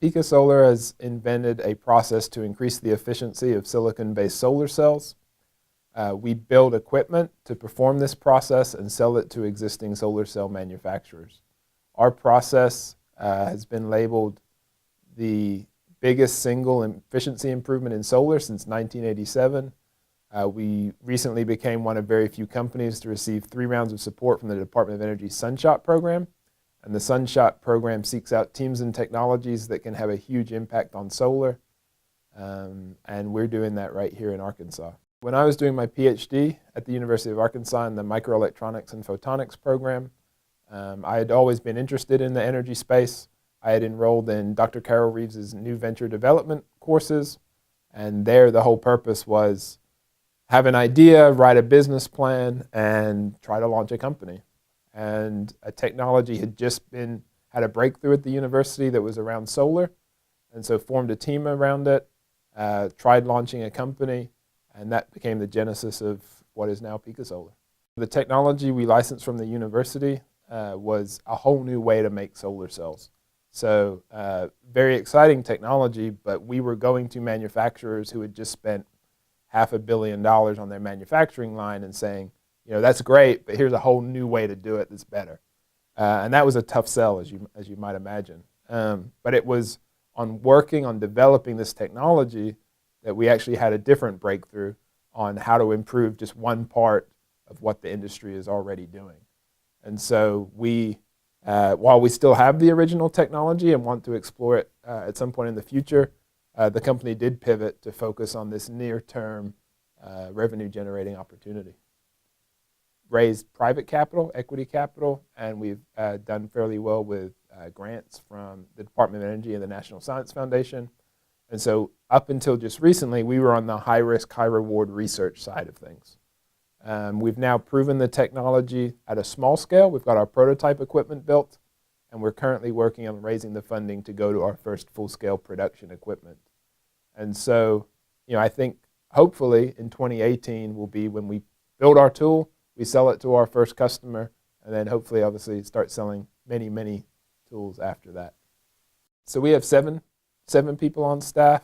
Picasolar has invented a process to increase the efficiency of silicon-based solar cells. We build equipment to perform this process and sell it to existing solar cell manufacturers. Our process has been labeled the biggest single efficiency improvement in solar since 1987. We recently became one of very few companies to receive 3 rounds of support from the Department of Energy's Sunshot program. And the Sunshot program seeks out teams and technologies that can have a huge impact on solar. And we're doing that right here in Arkansas. When I was doing my PhD at the University of Arkansas in the Microelectronics and Photonics program, I had always been interested in the energy space. I had enrolled in Dr. Carol Reeves's new venture development courses. And there the whole purpose was have an idea, write a business plan, and try to launch a company. And a technology had just had a breakthrough at the university that was around solar, and so formed a team around it, tried launching a company, and that became the genesis of what is now Picasolar. The technology we licensed from the university was a whole new way to make solar cells. So very exciting technology, but we were going to manufacturers who had just spent $500 million on their manufacturing line and saying, you know, that's great, but here's a whole new way to do it that's better. And that was a tough sell, as you might imagine. But it was on working on developing this technology that we actually had a different breakthrough on how to improve just one part of what the industry is already doing. And so we, while we still have the original technology and want to explore it at some point in the future, the company did pivot to focus on this near-term revenue-generating opportunity. Raised private capital, equity capital, and we've done fairly well with grants from the Department of Energy and the National Science Foundation. And so up until just recently, we were on the high-risk, high-reward research side of things. We've now proven the technology at a small scale. We've got our prototype equipment built, and we're currently working on raising the funding to go to our first full-scale production equipment. And so, you know, I think hopefully in 2018 will be when we build our tool, we sell it to our first customer, and then hopefully, obviously, start selling many, many tools after that. So we have seven people on staff.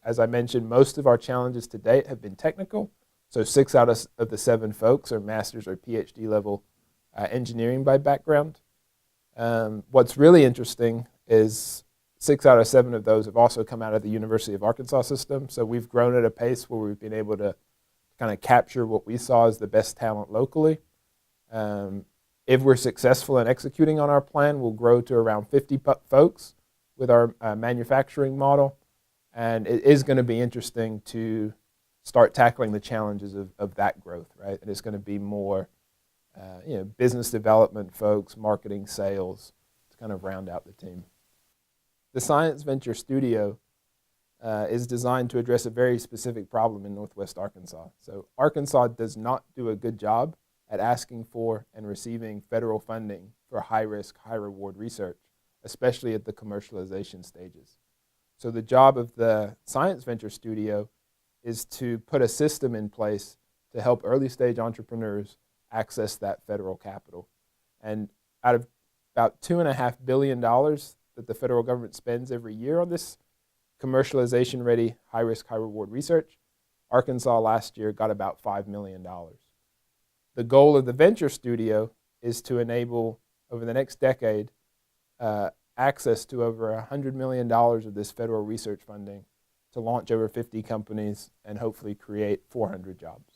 As I mentioned, most of our challenges to date have been technical. So 6 out of the 7 folks are master's or PhD level engineering by background. What's really interesting is 6 out of 7 of those have also come out of the University of Arkansas system. So we've grown at a pace where we've been able to kind of capture what we saw as the best talent locally. If we're successful in executing on our plan, we'll grow to around 50 folks with our manufacturing model. And it is going to be interesting to start tackling the challenges of that growth, right? And it's going to be more business development folks, marketing, sales, to kind of round out the team. The Science Venture Studio is designed to address a very specific problem in Northwest Arkansas. So Arkansas does not do a good job at asking for and receiving federal funding for high-risk, high-reward research, especially at the commercialization stages. So the job of the Science Venture Studio is to put a system in place to help early-stage entrepreneurs access that federal capital. And out of about $2.5 billion that the federal government spends every year on this commercialization-ready, high-risk, high-reward research, Arkansas last year got about $5 million. The goal of the Venture Studio is to enable, over the next decade, access to over $100 million of this federal research funding to launch over 50 companies and hopefully create 400 jobs.